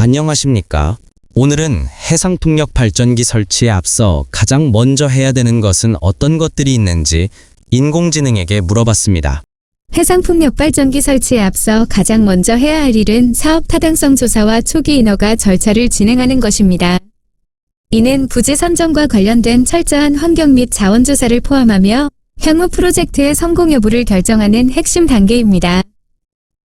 안녕하십니까? 오늘은 해상풍력 발전기 설치에 앞서 가장 먼저 해야 되는 것은 어떤 것들이 있는지 인공지능에게 물어봤습니다. 해상풍력 발전기 설치에 앞서 가장 먼저 해야 할 일은 사업 타당성 조사와 초기 인허가 절차를 진행하는 것입니다. 이는 부지 선정과 관련된 철저한 환경 및 자원 조사를 포함하며 향후 프로젝트의 성공 여부를 결정하는 핵심 단계입니다.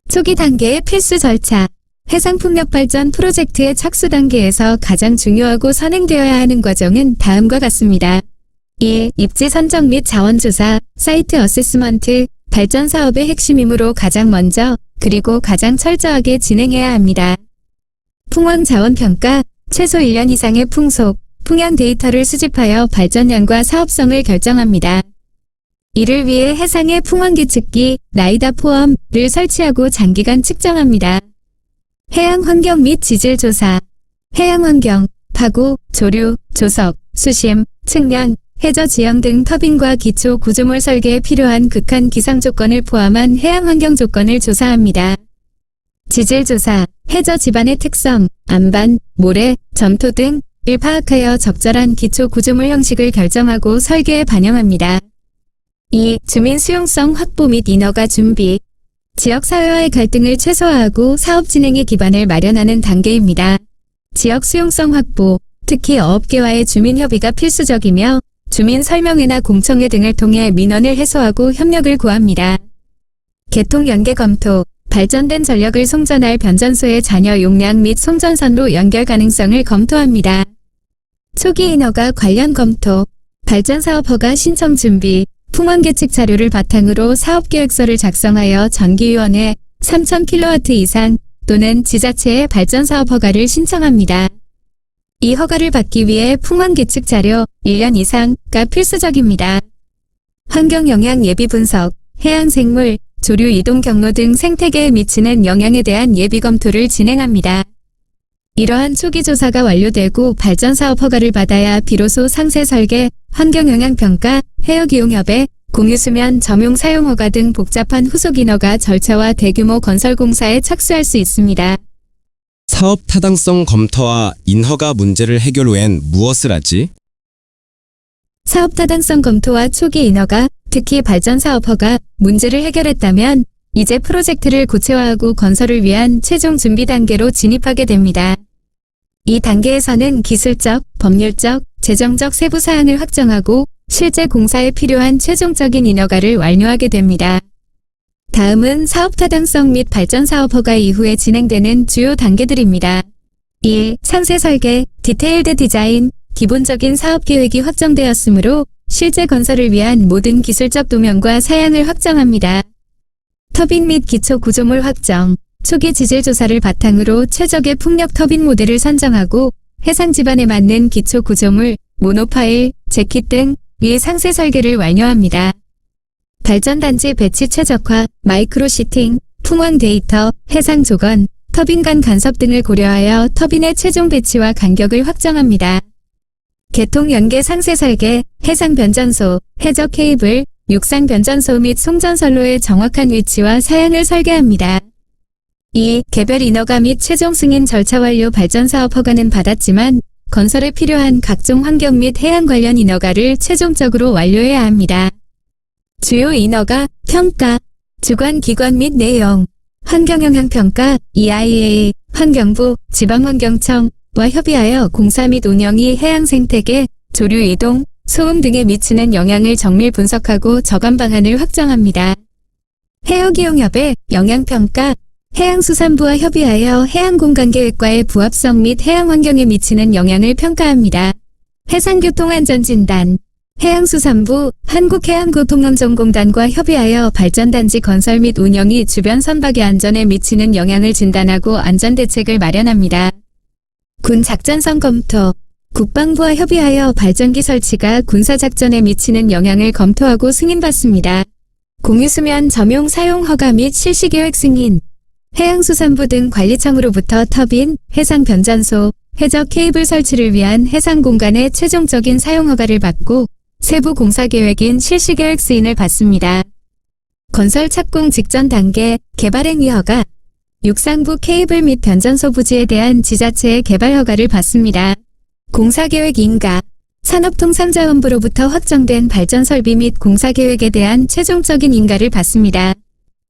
초기 단계의 필수 절차. 해상풍력 발전 프로젝트의 착수 단계에서 가장 중요하고 선행되어야 하는 과정은 다음과 같습니다. 1. 입지 선정 및 자원 조사, 사이트 어세스먼트, 발전 사업의 핵심이므로 가장 먼저, 그리고 가장 철저하게 진행해야 합니다. 풍원 자원 평가, 최소 1년 이상의 풍속, 풍향 데이터를 수집하여 발전량과 사업성을 결정합니다. 이를 위해 해상의 풍원 계측기, 라이다 포함을 설치하고 장기간 측정합니다. 해양 환경 및 지질 조사, 해양 환경, 파고, 조류, 조석, 수심, 측량, 해저 지형 등 터빈과 기초 구조물 설계에 필요한 극한 기상 조건을 포함한 해양 환경 조건을 조사합니다. 지질 조사, 해저 지반의 특성, 안반, 모래, 점토 등을 파악하여 적절한 기초 구조물 형식을 결정하고 설계에 반영합니다. 2. 주민 수용성 확보 및 인허가 준비. 지역사회와의 갈등을 최소화하고 사업 진행의 기반을 마련하는 단계입니다. 지역 수용성 확보, 특히 어업계와의 주민 협의가 필수적이며 주민 설명회나 공청회 등을 통해 민원을 해소하고 협력을 구합니다. 개통 연계 검토, 발전된 전력을 송전할 변전소의 잔여 용량 및 송전선로 연결 가능성을 검토합니다. 초기 인허가 관련 검토, 발전사업 허가 신청 준비, 풍원 계측 자료를 바탕으로 사업계획서를 작성하여 전기위원회 3000kW 이상 또는 지자체의 발전사업 허가를 신청합니다. 이 허가를 받기 위해 풍원 계측 자료 1년 이상가 필수적입니다. 환경영향 예비 분석, 해양생물, 조류 이동 경로 등 생태계에 미치는 영향에 대한 예비 검토를 진행합니다. 이러한 초기 조사가 완료되고 발전사업 허가를 받아야 비로소 상세 설계, 환경영향평가, 해역이용협회, 공유수면 점용 사용허가 등 복잡한 후속 인허가 절차와 대규모 건설공사에 착수할 수 있습니다. 사업 타당성 검토와 인허가 문제를 해결 후엔 무엇을 하지? 사업 타당성 검토와 초기 인허가, 특히 발전사업 허가 문제를 해결했다면 이제 프로젝트를 구체화하고 건설을 위한 최종 준비 단계로 진입하게 됩니다. 이 단계에서는 기술적, 법률적, 재정적 세부 사항을 확정하고 실제 공사에 필요한 최종적인 인허가를 완료하게 됩니다. 다음은 사업 타당성 및 발전 사업 허가 이후에 진행되는 주요 단계들입니다. 1. 상세 설계, 디테일드 디자인, 기본적인 사업 계획이 확정되었으므로 실제 건설을 위한 모든 기술적 도면과 사양을 확정합니다. 터빈 및 기초 구조물 확정, 초기 지질 조사를 바탕으로 최적의 풍력 터빈 모델을 선정하고 해상 지반에 맞는 기초 구조물, 모노파일, 재킷 등의 상세 설계를 완료합니다. 발전단지 배치 최적화, 마이크로 시팅, 풍원 데이터, 해상 조건, 터빈 간 간섭 등을 고려하여 터빈의 최종 배치와 간격을 확정합니다. 개통 연계 상세 설계, 해상 변전소, 해저 케이블, 육상 변전소 및 송전선로의 정확한 위치와 사양을 설계합니다. 2. 개별 인허가 및 최종 승인 절차 완료 발전사업 허가는 받았지만 건설에 필요한 각종 환경 및 해양 관련 인허가를 최종적으로 완료해야 합니다. 주요 인허가, 평가, 주관기관 및 내용, 환경영향평가, EIA, 환경부, 지방환경청과 협의하여 공사 및 운영이 해양 생태계, 조류 이동, 소음 등에 미치는 영향을 정밀 분석하고 저감 방안을 확정합니다. 해역이용협회, 영향평가, 해양수산부와 협의하여 해양공간계획과의 부합성 및 해양환경에 미치는 영향을 평가합니다. 해상교통안전진단, 해양수산부, 한국해양교통안전공단과 협의하여 발전단지 건설 및 운영이 주변 선박의 안전에 미치는 영향을 진단하고 안전대책을 마련합니다. 군 작전성 검토, 국방부와 협의하여 발전기 설치가 군사작전에 미치는 영향을 검토하고 승인받습니다. 공유수면 점용 사용 허가 및 실시계획 승인, 해양수산부 등 관리청으로부터 터빈, 해상 변전소, 해저 케이블 설치를 위한 해상 공간의 최종적인 사용 허가를 받고 세부 공사 계획인 실시계획 승인을 받습니다. 건설 착공 직전 단계, 개발행위 허가, 육상부 케이블 및 변전소 부지에 대한 지자체의 개발 허가를 받습니다. 공사계획 인가 산업통상자원부로부터 확정된 발전 설비 및 공사계획에 대한 최종적인 인가를 받습니다.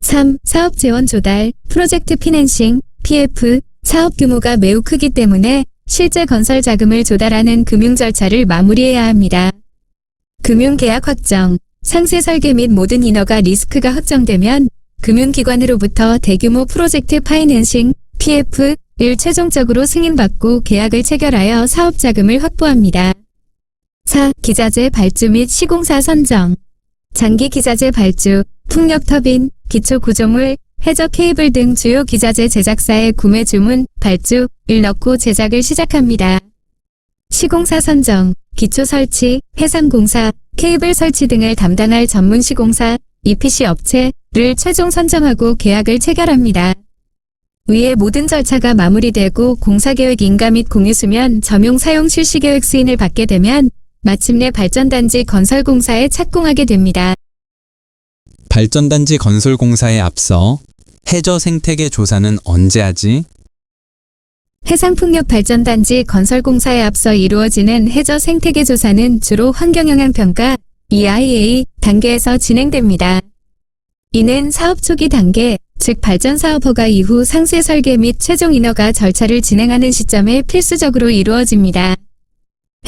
3. 사업 지원 조달, 프로젝트 피낸싱, PF, 사업 규모가 매우 크기 때문에 실제 건설 자금을 조달하는 금융 절차를 마무리해야 합니다. 금융계약 확정, 상세 설계 및 모든 인허가 리스크가 확정되면 금융기관으로부터 대규모 프로젝트 파이낸싱, PF를 최종적으로 승인받고 계약을 체결하여 사업 자금을 확보합니다. 4. 기자재 발주 및 시공사 선정, 장기 기자재 발주, 풍력 터빈, 기초 구조물, 해저 케이블 등 주요 기자재 제작사의 구매 주문, 발주를 넣고 제작을 시작합니다. 시공사 선정, 기초 설치, 해상공사, 케이블 설치 등을 담당할 전문 시공사, EPC 업체를 최종 선정하고 계약을 체결합니다. 위의 모든 절차가 마무리되고 공사계획 인가 및 공유수면 점용 사용 실시계획 승인을 받게 되면 마침내 발전단지 건설공사에 착공하게 됩니다. 발전단지 건설 공사에 앞서 해저 생태계 조사는 언제 하지? 해상풍력발전단지 건설공사에 앞서 이루어지는 해저 생태계 조사는 주로 환경영향평가 EIA 단계에서 진행됩니다. 이는 사업 초기 단계, 즉 발전사업 허가 이후 상세 설계 및 최종 인허가 절차를 진행하는 시점에 필수적으로 이루어집니다.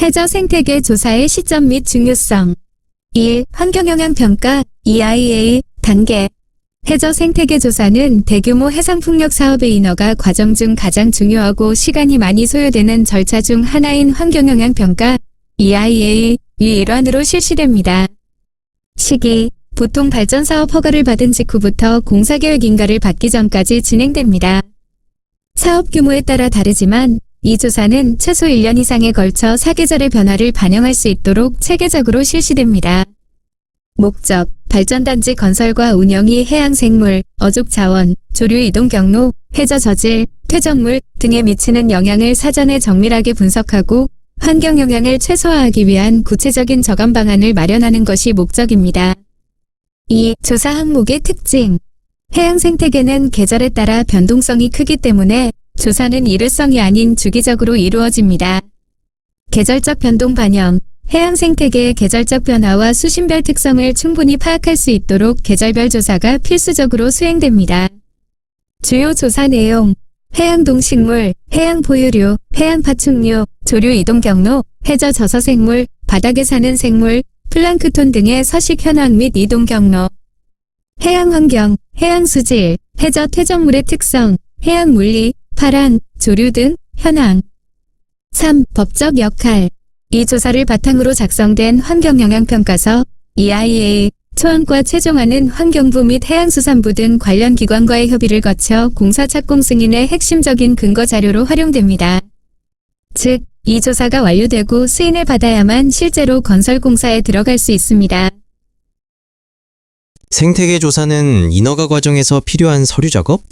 해저 생태계 조사의 시점 및 중요성 1. 환경영향평가 EIA 단계 해저 생태계 조사는 대규모 해상풍력 사업의 인허가 과정 중 가장 중요하고 시간이 많이 소요되는 절차 중 하나인 환경영향평가 EIA의 일환으로 실시됩니다. 시기 보통 발전사업 허가를 받은 직후부터 공사계획 인가를 받기 전까지 진행됩니다. 사업 규모에 따라 다르지만 이 조사는 최소 1년 이상에 걸쳐 사계절의 변화를 반영할 수 있도록 체계적으로 실시됩니다. 목적, 발전단지 건설과 운영이 해양생물, 어족자원, 조류 이동 경로, 해저 저질, 퇴적물 등에 미치는 영향을 사전에 정밀하게 분석하고 환경 영향을 최소화하기 위한 구체적인 저감 방안을 마련하는 것이 목적입니다. 2. 조사 항목의 특징 해양 생태계는 계절에 따라 변동성이 크기 때문에 조사는 일회성이 아닌 주기적으로 이루어집니다. 계절적 변동 반영 해양 생태계의 계절적 변화와 수심별 특성을 충분히 파악할 수 있도록 계절별 조사가 필수적으로 수행됩니다. 주요 조사 내용 해양 동식물, 해양 포유류, 해양 파충류, 조류 이동 경로, 해저 저서생물, 바닥에 사는 생물, 플랑크톤 등의 서식 현황 및 이동 경로 해양 환경, 해양 수질, 해저 퇴적물의 특성, 해양 물리, 파랑, 조류 등 현황 3. 법적 역할 이 조사를 바탕으로 작성된 환경영향평가서 EIA 초안과 최종안은 환경부 및 해양수산부 등 관련 기관과의 협의를 거쳐 공사 착공 승인의 핵심적인 근거 자료로 활용됩니다. 즉, 이 조사가 완료되고 승인을 받아야만 실제로 건설공사에 들어갈 수 있습니다. 생태계 조사는 인허가 과정에서 필요한 서류 작업?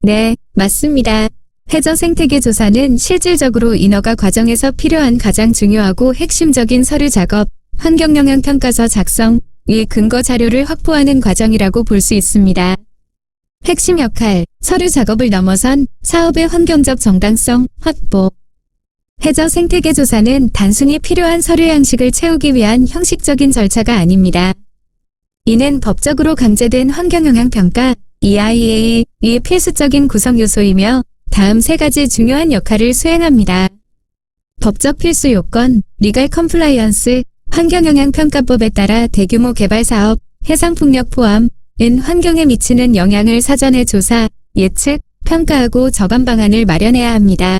네, 맞습니다. 해저 생태계 조사는 실질적으로 인허가 과정에서 필요한 가장 중요하고 핵심적인 서류 작업, 환경영향평가서 작성, 이 근거 자료를 확보하는 과정이라고 볼 수 있습니다. 핵심 역할, 서류 작업을 넘어선 사업의 환경적 정당성, 확보. 해저 생태계 조사는 단순히 필요한 서류 양식을 채우기 위한 형식적인 절차가 아닙니다. 이는 법적으로 강제된 환경영향평가, EIA의 필수적인 구성 요소이며 다음 세 가지 중요한 역할을 수행합니다. 법적 필수 요건, 리갈 컴플라이언스, 환경영향평가법에 따라 대규모 개발 사업, 해상풍력 포함, 은 환경에 미치는 영향을 사전에 조사, 예측, 평가하고 저감 방안을 마련해야 합니다.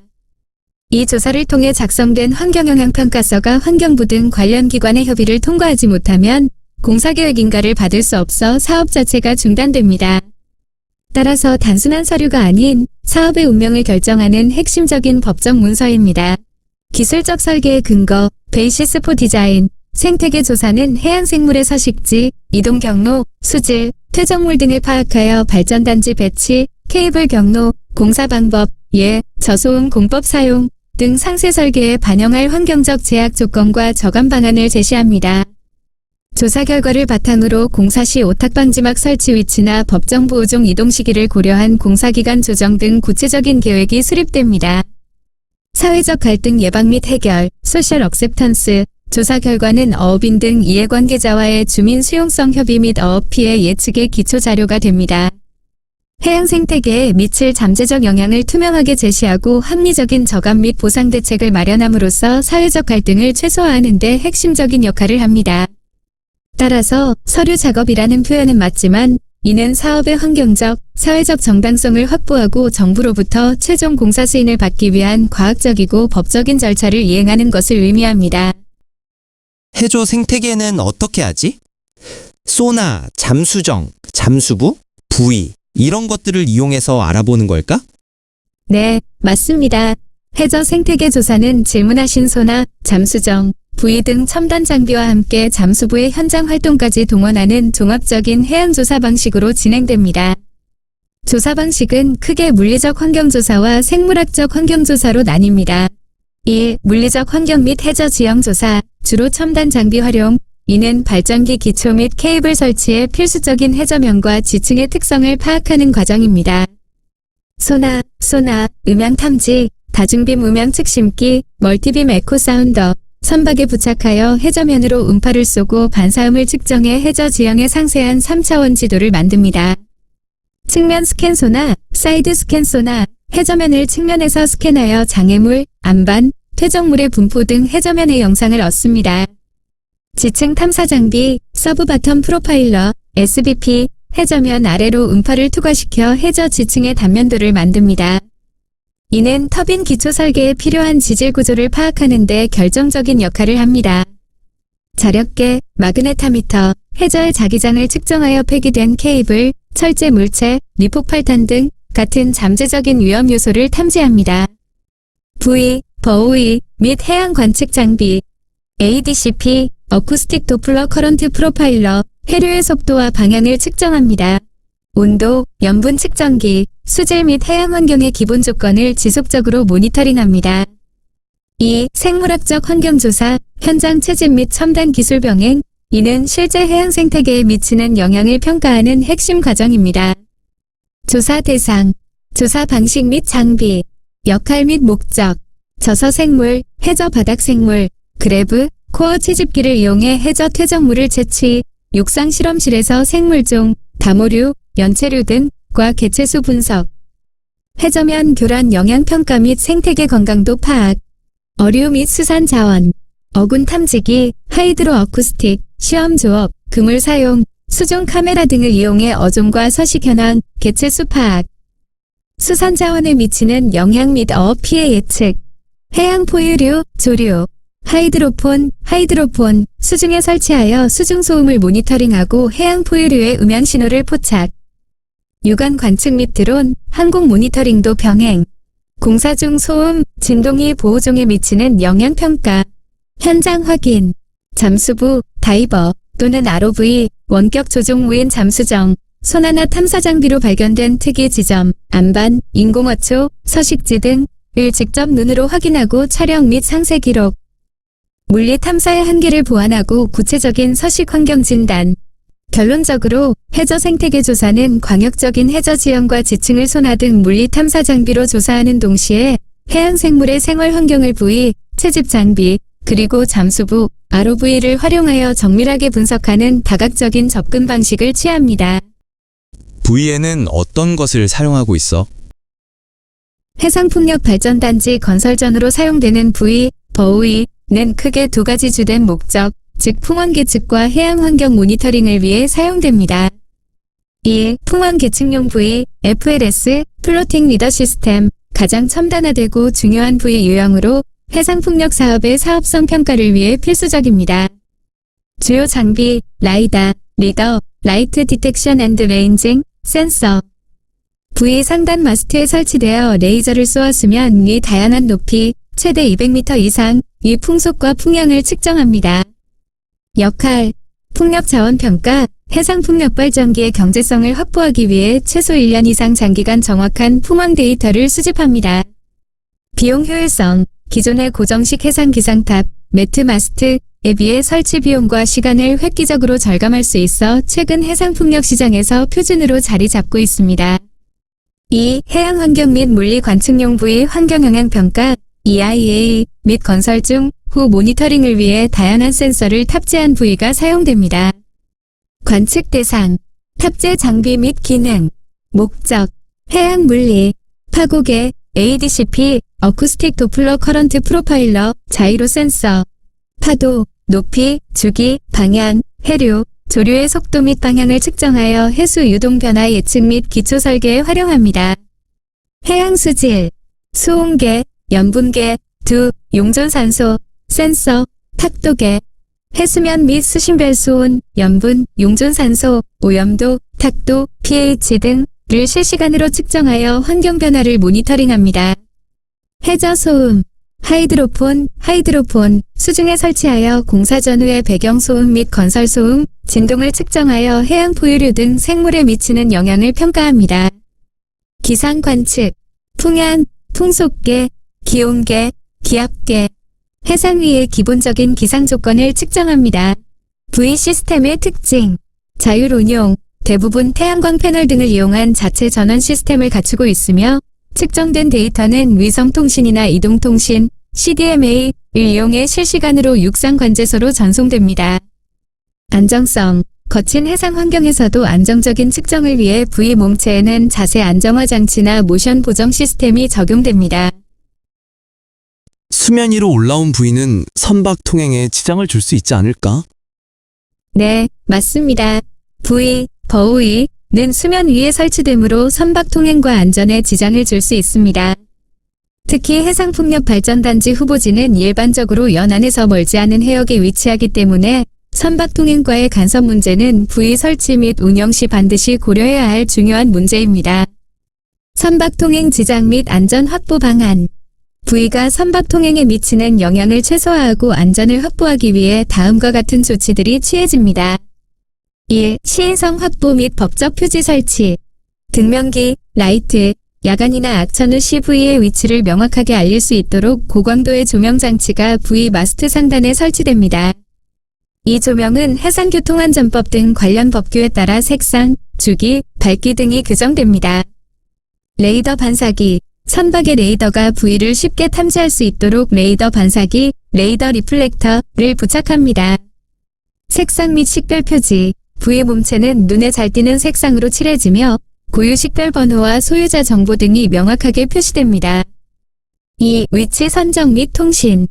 이 조사를 통해 작성된 환경영향평가서가 환경부 등 관련 기관의 협의를 통과하지 못하면 공사계획 인가를 받을 수 없어 사업 자체가 중단됩니다. 따라서 단순한 서류가 아닌 사업의 운명을 결정하는 핵심적인 법적 문서입니다. 기술적 설계의 근거, 베이시스 포 디자인, 생태계 조사는 해양생물의 서식지, 이동 경로, 수질, 퇴적물 등을 파악하여 발전단지 배치, 케이블 경로, 공사 방법, 저소음 공법 사용 등 상세 설계에 반영할 환경적 제약 조건과 저감 방안을 제시합니다. 조사 결과를 바탕으로 공사 시 오탁 방지막 설치 위치나 법정 보호종 이동 시기를 고려한 공사기간 조정 등 구체적인 계획이 수립됩니다. 사회적 갈등 예방 및 해결, 소셜 억셉턴스, 조사 결과는 어업인 등 이해관계자와의 주민 수용성 협의 및 어업 피해 예측의 기초 자료가 됩니다. 해양 생태계에 미칠 잠재적 영향을 투명하게 제시하고 합리적인 저감 및 보상 대책을 마련함으로써 사회적 갈등을 최소화하는 데 핵심적인 역할을 합니다. 따라서 서류 작업이라는 표현은 맞지만 이는 사업의 환경적, 사회적 정당성을 확보하고 정부로부터 최종 공사 승인을 받기 위한 과학적이고 법적인 절차를 이행하는 것을 의미합니다. 해조 생태계는 어떻게 하지? 소나, 잠수정, 잠수부, 부위 이런 것들을 이용해서 알아보는 걸까? 네, 맞습니다. 해저 생태계 조사는 질문하신 소나, 잠수정, 부위 등 첨단 장비와 함께 잠수부의 현장 활동까지 동원하는 종합적인 해양조사 방식으로 진행됩니다. 조사 방식은 크게 물리적 환경조사와 생물학적 환경조사로 나뉩니다. 1. 물리적 환경 및 해저 지형 조사, 주로 첨단 장비 활용. 이는 발전기 기초 및 케이블 설치에 필수적인 해저면과 지층의 특성을 파악하는 과정입니다. 소나, 음향 탐지, 다중빔 음향 측심기, 멀티빔 에코 사운더, 선박에 부착하여 해저면으로 음파를 쏘고 반사음을 측정해 해저 지형의 상세한 3차원 지도를 만듭니다. 측면 스캔 소나, 사이드 스캔 소나, 해저면을 측면에서 스캔하여 장애물, 안반, 퇴적물의 분포 등 해저면의 영상을 얻습니다. 지층 탐사 장비, 서브 바텀 프로파일러, SBP, 해저면 아래로 음파를 투과시켜 해저 지층의 단면도를 만듭니다. 이는 터빈 기초 설계에 필요한 지질 구조를 파악하는 데 결정적인 역할을 합니다. 자력계, 마그네타미터, 해저의 자기장을 측정하여 폐기된 케이블, 철제 물체, 미폭발탄 등 같은 잠재적인 위험 요소를 탐지합니다. 부위, 버우이 및 해양 관측 장비, ADCP, 어쿠스틱 도플러 커런트 프로파일러, 해류의 속도와 방향을 측정합니다. 온도, 염분 측정기, 수질 및 해양 환경의 기본 조건을 지속적으로 모니터링합니다. 2. 생물학적 환경조사, 현장 채집 및 첨단 기술 병행. 이는 실제 해양 생태계에 미치는 영향을 평가하는 핵심 과정입니다. 조사 대상, 조사 방식 및 장비, 역할 및 목적, 저서 생물, 해저 바닥 생물, 그래브, 코어 채집기를 이용해 해저 퇴적물을 채취, 육상 실험실에서 생물종, 다모류, 연체류 등과 개체수 분석, 해저면 교란 영양평가 및 생태계 건강도 파악, 어류 및 수산 자원, 어군 탐지기, 하이드로 어쿠스틱, 시험 조업, 그물 사용, 수중 카메라 등을 이용해 어종과 서식 현황, 개체수 파악, 수산 자원에 미치는 영향 및 어업 피해 예측, 해양 포유류, 조류, 하이드로폰, 수중에 설치하여 수중 소음을 모니터링하고 해양 포유류의 음향 신호를 포착, 유관 관측 및 드론, 항공 모니터링도 병행, 공사 중 소음, 진동이 보호종에 미치는 영향 평가, 현장 확인, 잠수부, 다이버 또는 ROV, 원격 조종 무인 잠수정, 소나나 탐사 장비로 발견된 특이 지점, 안반, 인공어초, 서식지 등을 직접 눈으로 확인하고 촬영 및 상세 기록, 물리 탐사의 한계를 보완하고 구체적인 서식 환경 진단. 결론적으로 해저 생태계 조사는 광역적인 해저 지형과 지층을 소나 등 물리 탐사 장비로 조사하는 동시에 해양 생물의 생활 환경을 부위, 채집 장비, 그리고 잠수부, ROV를 활용하여 정밀하게 분석하는 다각적인 접근 방식을 취합니다. 부위에는 어떤 것을 사용하고 있어? 해상풍력발전단지 건설 전후로 사용되는 부위, 버우이는 크게 두 가지 주된 목적, 즉 풍원 계측과 해양 환경 모니터링을 위해 사용됩니다. 1. 풍원 계측용 부위, FLS, 플로팅 리더 시스템, 가장 첨단화되고 중요한 부위 유형으로 해상풍력 사업의 사업성 평가를 위해 필수적입니다. 주요 장비, 라이다, 리더, 라이트 디텍션 앤드 레인징, 센서. 부위 상단 마스트에 설치되어 레이저를 쏘았으면 위 다양한 높이, 최대 200m 이상, 위 풍속과 풍향을 측정합니다. 역할, 풍력 자원 평가, 해상 풍력 발전기의 경제성을 확보하기 위해 최소 1년 이상 장기간 정확한 풍황 데이터를 수집합니다. 비용 효율성, 기존의 고정식 해상 기상탑, 매트 마스트, 비해 설치 비용과 시간을 획기적으로 절감할 수 있어 최근 해상풍력 시장에서 표준으로 자리 잡고 있습니다. 2. 해양 환경 및 물리 관측용 부위 환경영향 평가 EIA 및 건설 중 후 모니터링을 위해 다양한 센서를 탑재한 부위가 사용됩니다. 관측 대상, 탑재 장비 및 기능, 목적, 해양 물리, 파고계, ADCP, 어쿠스틱 도플러 커런트 프로파일러, 자이로 센서, 파도, 높이, 주기, 방향, 해류, 조류의 속도 및 방향을 측정하여 해수 유동 변화 예측 및 기초 설계에 활용합니다. 해양 수질, 수온계, 염분계, 용존산소, 센서, 탁도계, 해수면 및 수심별 수온, 염분, 용존산소, 오염도, 탁도, pH 등을 실시간으로 측정하여 환경 변화를 모니터링합니다. 해저 소음, 하이드로폰, 수중에 설치하여 공사 전후의 배경 소음 및 건설 소음, 진동을 측정하여 해양 포유류 등 생물에 미치는 영향을 평가합니다. 기상 관측, 풍향, 풍속계, 기온계, 기압계, 해상 위의 기본적인 기상 조건을 측정합니다. V 시스템의 특징, 자율 운용, 대부분 태양광 패널 등을 이용한 자체 전원 시스템을 갖추고 있으며 측정된 데이터는 위성통신이나 이동통신, CDMA를 이용해 실시간으로 육상 관제소로 전송됩니다. 안정성, 거친 해상 환경에서도 안정적인 측정을 위해 V 몸체에는 자세 안정화 장치나 모션 보정 시스템이 적용됩니다. 수면 위로 올라온 부위는 선박 통행에 지장을 줄 수 있지 않을까? 네, 맞습니다. 버우이는 수면 위에 설치되므로 선박 통행과 안전에 지장을 줄 수 있습니다. 특히 해상풍력발전단지 후보지는 일반적으로 연안에서 멀지 않은 해역에 위치하기 때문에 선박 통행과의 간섭 문제는 부위 설치 및 운영 시 반드시 고려해야 할 중요한 문제입니다. 선박 통행 지장 및 안전 확보 방안. 부위가 선박 통행에 미치는 영향을 최소화하고 안전을 확보하기 위해 다음과 같은 조치들이 취해집니다. 1. 시인성 확보 및 법적 표지 설치. 등면기, 라이트, 야간이나 악천 후 시 부위의 위치를 명확하게 알릴 수 있도록 고광도의 조명 장치가 부위 마스트 상단에 설치됩니다. 이 조명은 해상교통안전법 등 관련 법규에 따라 색상, 주기, 밝기 등이 규정됩니다. 레이더 반사기. 선박의 레이더가 부위를 쉽게 탐지할 수 있도록 레이더 반사기, 레이더 리플렉터를 부착합니다. 색상 및 식별 표지. 부위 몸체는 눈에 잘 띄는 색상으로 칠해지며 고유 식별 번호와 소유자 정보 등이 명확하게 표시됩니다. 2. 위치 선정 및 통신.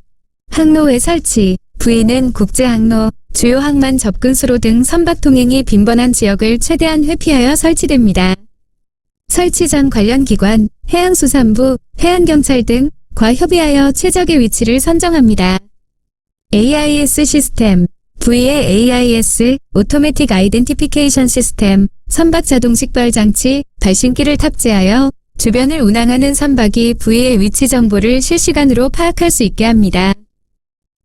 항로의 설치. 부위는 국제항로, 주요 항만 접근수로 등 선박 통행이 빈번한 지역을 최대한 회피하여 설치됩니다. 설치 전 관련 기관, 해양수산부, 해양경찰 등과 협의하여 최적의 위치를 선정합니다. AIS 시스템. 부위의 AIS, 오토매틱 아이덴티피케이션 시스템, 선박 자동 식별 장치, 발신기를 탑재하여 주변을 운항하는 선박이 부위의 위치 정보를 실시간으로 파악할 수 있게 합니다.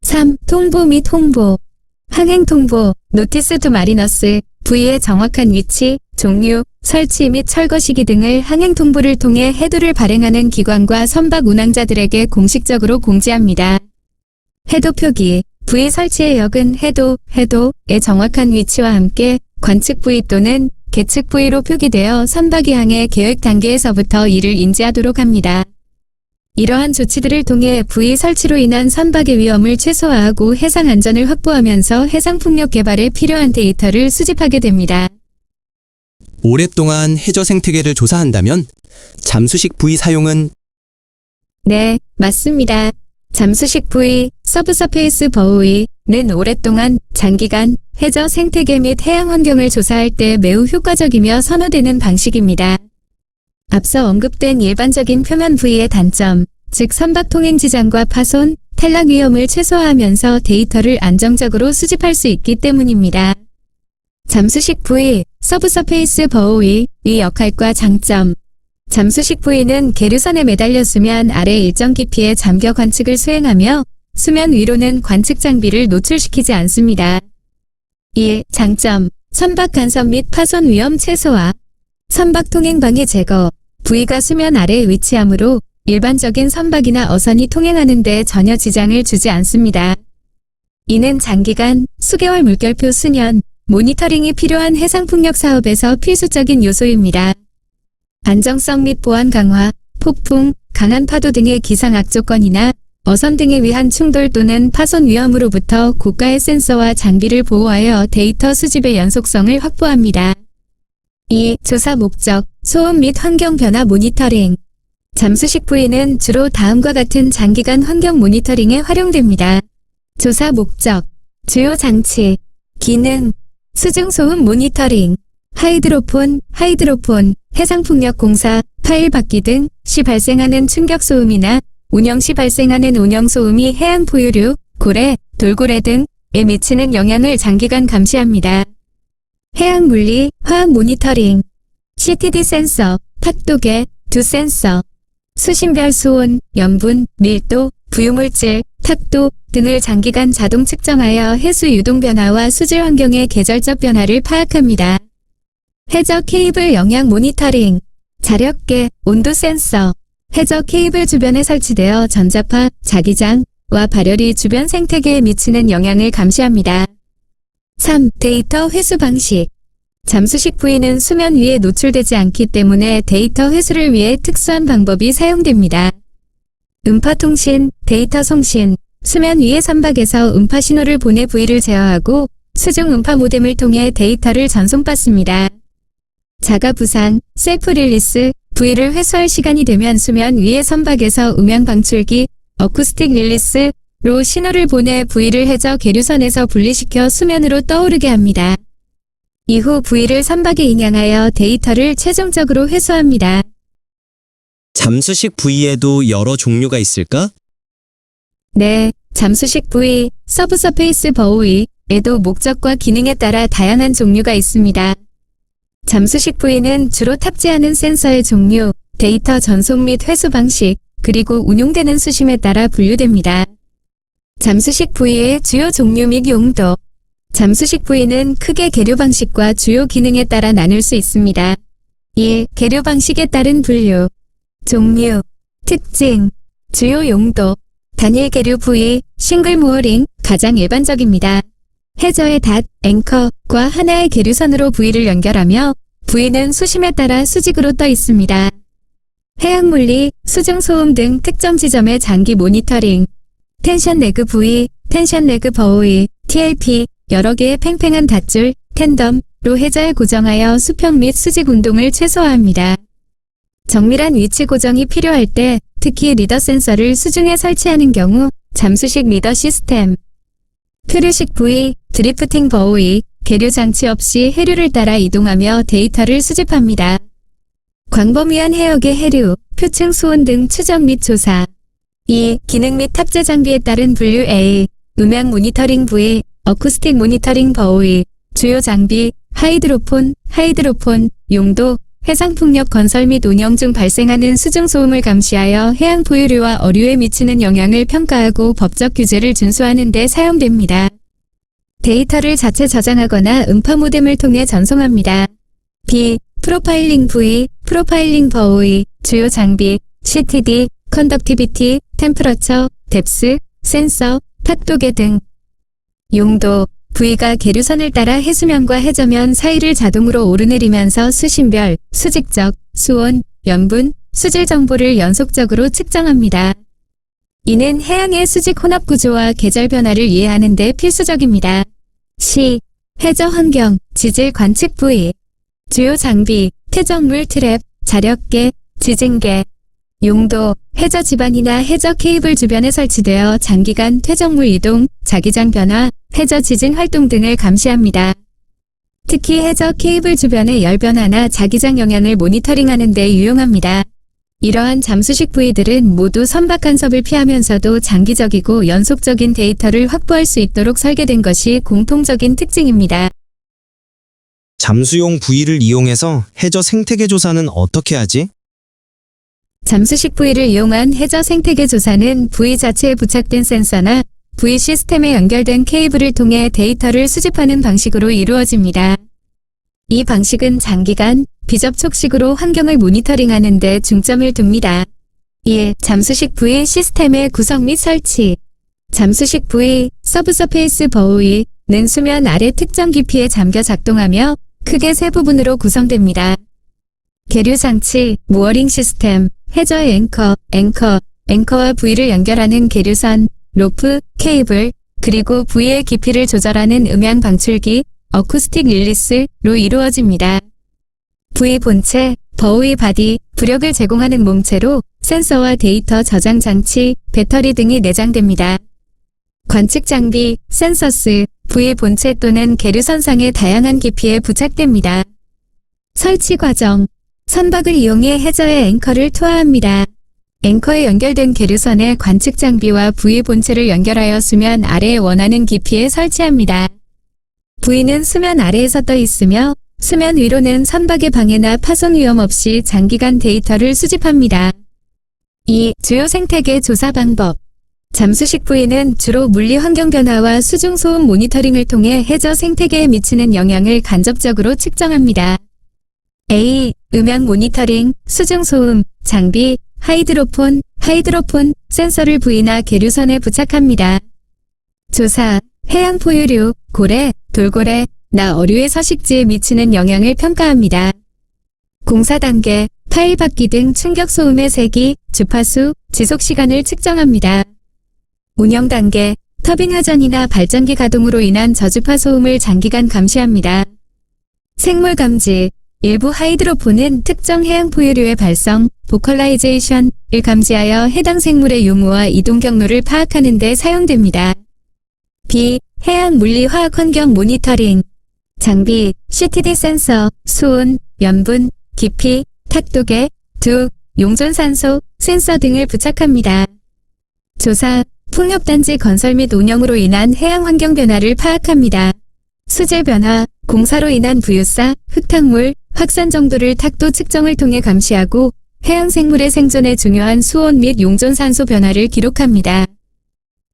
3. 통보 및 홍보. 항행 통보, 노티스 투 마리너스, 부위의 정확한 위치, 종류, 설치 및 철거 시기 등을 항행 통보를 통해 해도를 발행하는 기관과 선박 운항자들에게 공식적으로 공지합니다. 해도 표기. 부위 설치의 역은 해도의 정확한 위치와 함께 관측 부위 또는 계측 부위로 표기되어 선박이 항해 계획 단계에서부터 이를 인지하도록 합니다. 이러한 조치들을 통해 부위 설치로 인한 선박의 위험을 최소화하고 해상 안전을 확보하면서 해상풍력 개발에 필요한 데이터를 수집하게 됩니다. 오랫동안 해저 생태계를 조사한다면 잠수식 부위 사용은 네, 맞습니다. 잠수식 부위, 서브서페이스 버우이는 오랫동안 장기간 해저 생태계 및 해양 환경을 조사할 때 매우 효과적이며 선호되는 방식입니다. 앞서 언급된 일반적인 표면 부위의 단점, 즉 선박 통행 지장과 파손, 탈락 위험을 최소화하면서 데이터를 안정적으로 수집할 수 있기 때문입니다. 잠수식 부위, 서브서페이스 버우이의 역할과 장점. 잠수식 부위는 계류선에 매달렸으면 아래 일정 깊이의 잠겨 관측을 수행하며 수면 위로는 관측 장비를 노출시키지 않습니다. 1. 장점. 선박 간섭 및 파손 위험 최소화. 선박 통행 방해 제거. 부위가 수면 아래에 위치하므로 일반적인 선박이나 어선이 통행하는 데 전혀 지장을 주지 않습니다. 이는 장기간, 수개월 물결표 수년, 모니터링이 필요한 해상풍력 사업에서 필수적인 요소입니다. 안정성 및 보안 강화, 폭풍, 강한 파도 등의 기상 악조건이나 어선 등에 의한 충돌 또는 파손 위험으로부터 고가의 센서와 장비를 보호하여 데이터 수집의 연속성을 확보합니다. 2. 조사 목적, 소음 및 환경 변화 모니터링. 잠수식 부위는 주로 다음과 같은 장기간 환경 모니터링에 활용됩니다. 조사 목적, 주요 장치, 기능, 수중소음 모니터링, 하이드로폰, 해상풍력공사, 파일 받기 등 시 발생하는 충격소음이나 운영 시 발생하는 운영소음이 해안 포유류, 고래, 돌고래 등에 미치는 영향을 장기간 감시합니다. 해양물리, 화학 모니터링, CTD 센서, 탁도계, 두 센서, 수심별 수온, 염분, 밀도, 부유물질, 탁도 등을 장기간 자동 측정하여 해수 유동 변화와 수질 환경의 계절적 변화를 파악합니다. 해저 케이블 영향 모니터링, 자력계, 온도 센서, 해저 케이블 주변에 설치되어 전자파, 자기장과 발열이 주변 생태계에 미치는 영향을 감시합니다. 3. 데이터 회수 방식. 잠수식 부위는 수면 위에 노출되지 않기 때문에 데이터 회수를 위해 특수한 방법이 사용됩니다. 음파통신, 데이터 송신, 수면 위의 선박에서 음파 신호를 보내 부위를 제어하고 수중 음파 모뎀을 통해 데이터를 전송받습니다. 자가 부상, 셀프 릴리스, 부위를 회수할 시간이 되면 수면 위의 선박에서 음향 방출기, 어쿠스틱 릴리스로 신호를 보내 부위를 해저 계류선에서 분리시켜 수면으로 떠오르게 합니다. 이후 부위를 선박에 인양하여 데이터를 최종적으로 회수합니다. 잠수식 부위에도 여러 종류가 있을까? 네, 잠수식 부위, 서브서페이스 버우이에도 목적과 기능에 따라 다양한 종류가 있습니다. 잠수식 부위는 주로 탑재하는 센서의 종류, 데이터 전송 및 회수 방식, 그리고 운용되는 수심에 따라 분류됩니다. 잠수식 부위의 주요 종류 및 용도. 잠수식 부위는 크게 계류 방식과 주요 기능에 따라 나눌 수 있습니다. 1. 계류 방식에 따른 분류. 종류, 특징, 주요 용도. 단일 계류 부위, 싱글 무어링, 가장 일반적입니다. 해저의 닷, 앵커과 하나의 계류선으로 부위를 연결하며 부위는 수심에 따라 수직으로 떠 있습니다. 해양물리, 수중소음 등 특정 지점의 장기 모니터링. 텐션 레그 부위, 텐션 레그 버우이, TLP, 여러 개의 팽팽한 닷줄, 텐덤로 해저에 고정하여 수평 및 수직 운동을 최소화합니다. 정밀한 위치 고정이 필요할 때 특히 리더 센서를 수중에 설치하는 경우 잠수식 리더 시스템. 크루식 부위, 드리프팅 버우이, 계류 장치 없이 해류를 따라 이동하며 데이터를 수집합니다. 광범위한 해역의 해류, 표층 수온 등 추적 및 조사. 2. 기능 및 탑재 장비에 따른 분류. A. 음향 모니터링 부위, 어쿠스틱 모니터링 버우이, 주요 장비, 하이드로폰, 용도, 해상풍력 건설 및 운영 중 발생하는 수중소음을 감시하여 해양 포유류와 어류에 미치는 영향을 평가하고 법적 규제를 준수하는 데 사용됩니다. 데이터를 자체 저장하거나 음파 모뎀을 통해 전송합니다. B. 프로파일링 부위, 프로파일링 버우이, 주요 장비, CTD, 컨덕티비티, 템퍼러처, 뎁스, 센서, 탁도계 등. 용도, 부위가 계류선을 따라 해수면과 해저면 사이를 자동으로 오르내리면서 수심별, 수직적, 수온, 염분, 수질 정보를 연속적으로 측정합니다. 이는 해양의 수직 혼합 구조와 계절 변화를 이해하는 데 필수적입니다. C. 해저 환경, 지질 관측 부위. 주요 장비, 퇴적물 트랩, 자력계, 지진계. 용도, 해저 지반이나 해저 케이블 주변에 설치되어 장기간 퇴적물 이동, 자기장 변화, 해저 지진 활동 등을 감시합니다. 특히 해저 케이블 주변의 열 변화나 자기장 영향을 모니터링하는 데 유용합니다. 이러한 잠수식 부위들은 모두 선박 간섭을 피하면서도 장기적이고 연속적인 데이터를 확보할 수 있도록 설계된 것이 공통적인 특징입니다. 잠수용 부위를 이용해서 해저 생태계 조사는 어떻게 하지? 잠수식 부위를 이용한 해저 생태계 조사는 부위 자체에 부착된 센서나 부위 시스템에 연결된 케이블을 통해 데이터를 수집하는 방식으로 이루어집니다. 이 방식은 장기간, 비접촉식으로 환경을 모니터링하는 데 중점을 둡니다. 1. 잠수식 부위 시스템의 구성 및 설치. 잠수식 부위, 서브서페이스 버우이는 수면 아래 특정 깊이에 잠겨 작동하며 크게 세 부분으로 구성됩니다. 계류 장치, 무어링 시스템, 해저의 앵커와 부위를 연결하는 계류선, 로프, 케이블, 그리고 부위의 깊이를 조절하는 음향 방출기, 어쿠스틱 릴리스로 이루어집니다. 부위 본체, 버우이 바디, 부력을 제공하는 몸체로 센서와 데이터 저장 장치, 배터리 등이 내장됩니다. 관측 장비, 센서스, 부위 본체 또는 계류선상의 다양한 깊이에 부착됩니다. 설치 과정, 선박을 이용해 해저의 앵커를 투하합니다. 앵커에 연결된 계류선에 관측 장비와 부위 본체를 연결하여 수면 아래에 원하는 깊이에 설치합니다. 부위는 수면 아래에서 떠 있으며 수면 위로는 선박의 방해나 파손 위험 없이 장기간 데이터를 수집합니다. 2. 주요 생태계 조사 방법. 잠수식 부위는 주로 물리 환경 변화와 수중 소음 모니터링을 통해 해저 생태계에 미치는 영향을 간접적으로 측정합니다. A. 음향 모니터링, 수중 소음, 장비, 하이드로폰 센서를 부위나 계류선에 부착합니다. 조사, 해양 포유류, 고래, 돌고래, 어류의 서식지에 미치는 영향을 평가합니다. 공사 단계, 파일 바퀴 등 충격 소음의 세기, 주파수, 지속 시간을 측정합니다. 운영 단계, 터빈 회전이나 발전기 가동으로 인한 저주파 소음을 장기간 감시합니다. 생물 감지, 일부 하이드로폰은 특정 해양 포유류의 발성, 보컬라이제이션을 감지하여 해당 생물의 유무와 이동 경로를 파악하는 데 사용됩니다. B. 해양 물리 화학 환경 모니터링. 장비, CTD 센서, 수온, 염분, 깊이, 탁도계, 둑, 용존산소, 센서 등을 부착합니다. 조사, 풍력단지 건설 및 운영으로 인한 해양 환경 변화를 파악합니다. 수질 변화, 공사로 인한 부유사, 흙탕물, 확산 정도를 탁도 측정을 통해 감시하고 해양 생물의 생존에 중요한 수온 및 용존산소 변화를 기록합니다.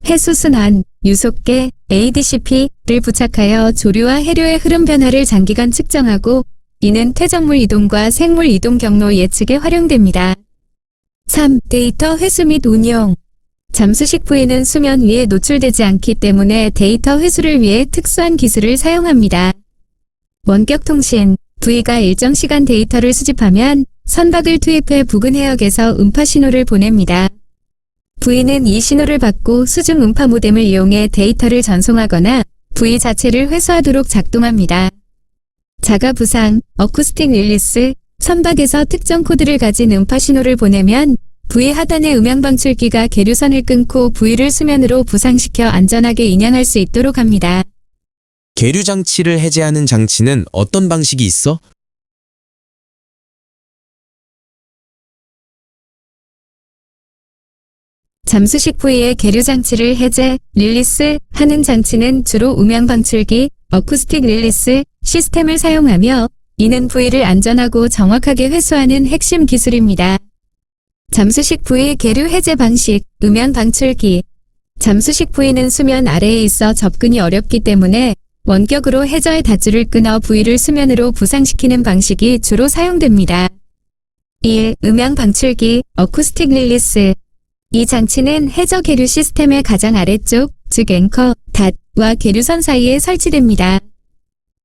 해수순환, 유속계, ADCP를 부착하여 조류와 해류의 흐름 변화를 장기간 측정하고 이는 퇴적물 이동과 생물 이동 경로 예측에 활용됩니다. 3. 데이터 회수 및 운용. 잠수식 부위는 수면 위에 노출되지 않기 때문에 데이터 회수를 위해 특수한 기술을 사용합니다. 원격 통신, 부위가 일정 시간 데이터를 수집하면 선박을 투입해 부근 해역에서 음파 신호를 보냅니다. 부위는 이 신호를 받고 수중 음파 모뎀을 이용해 데이터를 전송하거나 부위 자체를 회수하도록 작동합니다. 자가 부상, 어쿠스틱 릴리스, 선박에서 특정 코드를 가진 음파 신호를 보내면 부위 하단의 음향 방출기가 계류선을 끊고 부위를 수면으로 부상시켜 안전하게 인양할 수 있도록 합니다. 계류 장치를 해제하는 장치는 어떤 방식이 있어? 잠수식 부위의 계류 장치를 해제, 릴리스 하는 장치는 주로 음향 방출기, 어쿠스틱 릴리스 시스템을 사용하며 이는 부위를 안전하고 정확하게 회수하는 핵심 기술입니다. 잠수식 부위 계류 해제 방식, 음향 방출기. 잠수식 부위는 수면 아래에 있어 접근이 어렵기 때문에 원격으로 해저의 닷줄을 끊어 부위를 수면으로 부상시키는 방식이 주로 사용됩니다. 1. 음향 방출기, 어쿠스틱 릴리스. 이 장치는 해저 계류 시스템의 가장 아래쪽, 즉 앵커, 닷과 계류선 사이에 설치됩니다.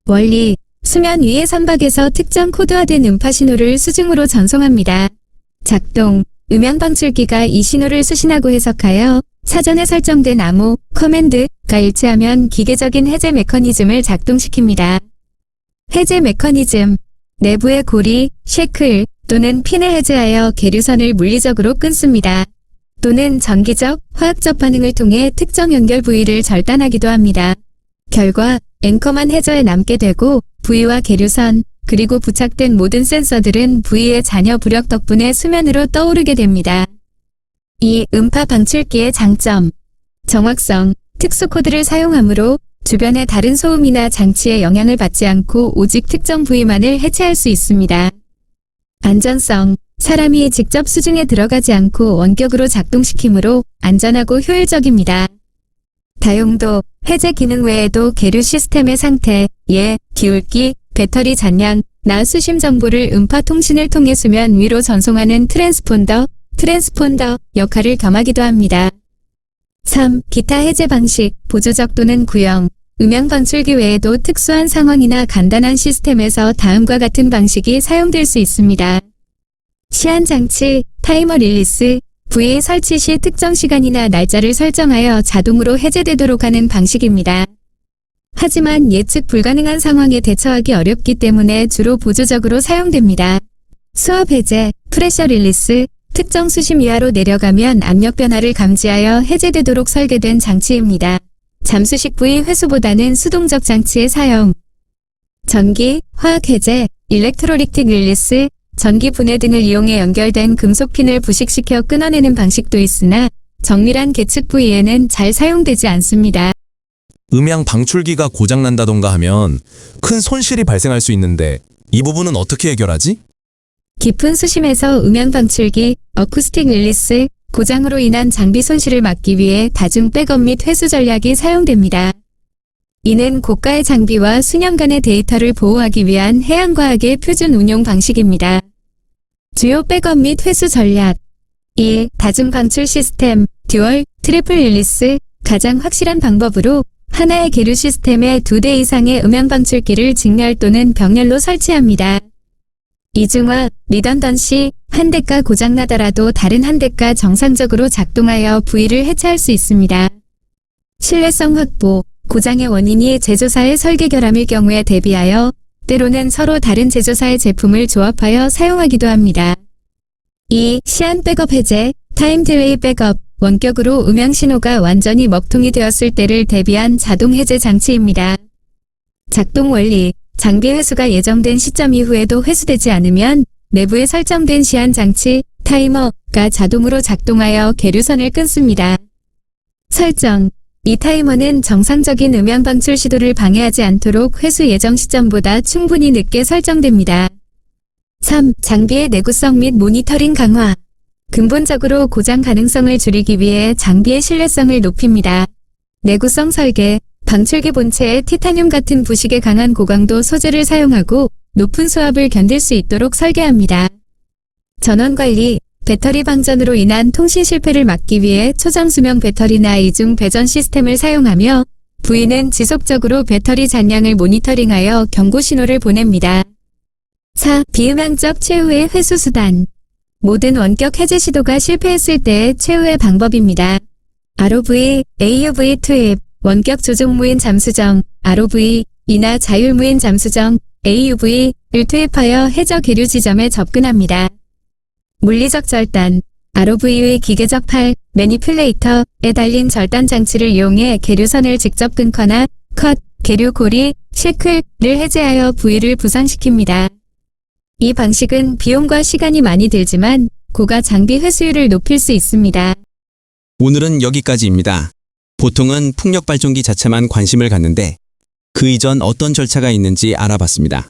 원리, 수면 위의 선박에서 특정 코드화된 음파 신호를 수중으로 전송합니다. 작동, 음향 방출기가 이 신호를 수신하고 해석하여 사전에 설정된 암호, 커맨드가 일치하면 기계적인 해제 메커니즘을 작동시킵니다. 해제 메커니즘, 내부의 고리, 쉐클 또는 핀을 해제하여 계류선을 물리적으로 끊습니다. 또는 전기적, 화학적 반응을 통해 특정 연결 부위를 절단하기도 합니다. 결과 앵커만 해저에 남게 되고 부위와 계류선, 그리고 부착된 모든 센서들은 부위의 잔여 부력 덕분에 수면으로 떠오르게 됩니다. 2. 음파 방출기의 장점. 정확성, 특수 코드를 사용하므로 주변의 다른 소음이나 장치에 영향을 받지 않고 오직 특정 부위만을 해체할 수 있습니다. 안전성, 사람이 직접 수중에 들어가지 않고 원격으로 작동시키므로 안전하고 효율적입니다. 다용도, 해제 기능 외에도 계류 시스템의 상태, 기울기, 배터리 잔량, 수심 정보를 음파 통신을 통해 수면 위로 전송하는 트랜스폰더 역할을 겸하기도 합니다. 3. 기타 해제 방식, 보조적 또는 구형. 음향 방출기 외에도 특수한 상황이나 간단한 시스템에서 다음과 같은 방식이 사용될 수 있습니다. 시한 장치, 타이머 릴리스, 부위 설치 시 특정 시간이나 날짜를 설정하여 자동으로 해제되도록 하는 방식입니다. 하지만 예측 불가능한 상황에 대처하기 어렵기 때문에 주로 보조적으로 사용됩니다. 수압 해제, 프레셔 릴리스, 특정 수심 이하로 내려가면 압력 변화를 감지하여 해제되도록 설계된 장치입니다. 잠수식 부위 회수보다는 수동적 장치의 사용. 전기, 화학 해제, 일렉트로릭틱 릴리스, 전기 분해 등을 이용해 연결된 금속 핀을 부식시켜 끊어내는 방식도 있으나 정밀한 계측 부위에는 잘 사용되지 않습니다. 음향 방출기가 고장난다던가 하면 큰 손실이 발생할 수 있는데 이 부분은 어떻게 해결하지? 깊은 수심에서 음향 방출기, 어쿠스틱 릴리스, 고장으로 인한 장비 손실을 막기 위해 다중 백업 및 회수 전략이 사용됩니다. 이는 고가의 장비와 수년간의 데이터를 보호하기 위한 해양과학의 표준 운용 방식입니다. 주요 백업 및 회수 전략 1. 다중 방출 시스템, 듀얼, 트리플 릴리스, 가장 확실한 방법으로 하나의 계류 시스템에 2대 이상의 음향 방출기를 직렬 또는 병렬로 설치합니다. 이중화, 리던던시, 한 대가 고장나더라도 다른 한 대가 정상적으로 작동하여 부위를 해체할 수 있습니다. 신뢰성 확보, 고장의 원인이 제조사의 설계 결함일 경우에 대비하여 때로는 서로 다른 제조사의 제품을 조합하여 사용하기도 합니다. 2. 시한 백업 해제, 타임 딜레이 백업, 원격으로 음향 신호가 완전히 먹통이 되었을 때를 대비한 자동 해제 장치입니다. 작동 원리, 장비 회수가 예정된 시점 이후에도 회수되지 않으면 내부에 설정된 시한 장치, 타이머가 자동으로 작동하여 계류선을 끊습니다. 설정, 이 타이머는 정상적인 음향 방출 시도를 방해하지 않도록 회수 예정 시점보다 충분히 늦게 설정됩니다. 3. 장비의 내구성 및 모니터링 강화. 근본적으로 고장 가능성을 줄이기 위해 장비의 신뢰성을 높입니다. 내구성 설계, 방출기 본체에 티타늄 같은 부식에 강한 고강도 소재를 사용하고 높은 수압을 견딜 수 있도록 설계합니다. 전원 관리, 배터리 방전으로 인한 통신 실패를 막기 위해 초정수명 배터리나 이중 배전 시스템을 사용하며 부위는 지속적으로 배터리 잔량을 모니터링하여 경고 신호를 보냅니다. 4. 비음향적 최후의 회수 수단. 모든 원격 해제 시도가 실패했을 때의 최후의 방법입니다. ROV, AUV 투입, 원격 조종 무인 잠수정, ROV, 이나 자율 무인 잠수정, AUV를 투입하여 해저 계류 지점에 접근합니다. 물리적 절단, ROV의 기계적 팔, 매니플레이터에 달린 절단 장치를 이용해 계류선을 직접 끊거나 컷, 계류 고리, 실클을 해제하여 부위를 부상시킵니다. 이 방식은 비용과 시간이 많이 들지만 고가 장비 회수율을 높일 수 있습니다. 오늘은 여기까지입니다. 보통은 풍력 발전기 자체만 관심을 갖는데 그 이전 어떤 절차가 있는지 알아봤습니다.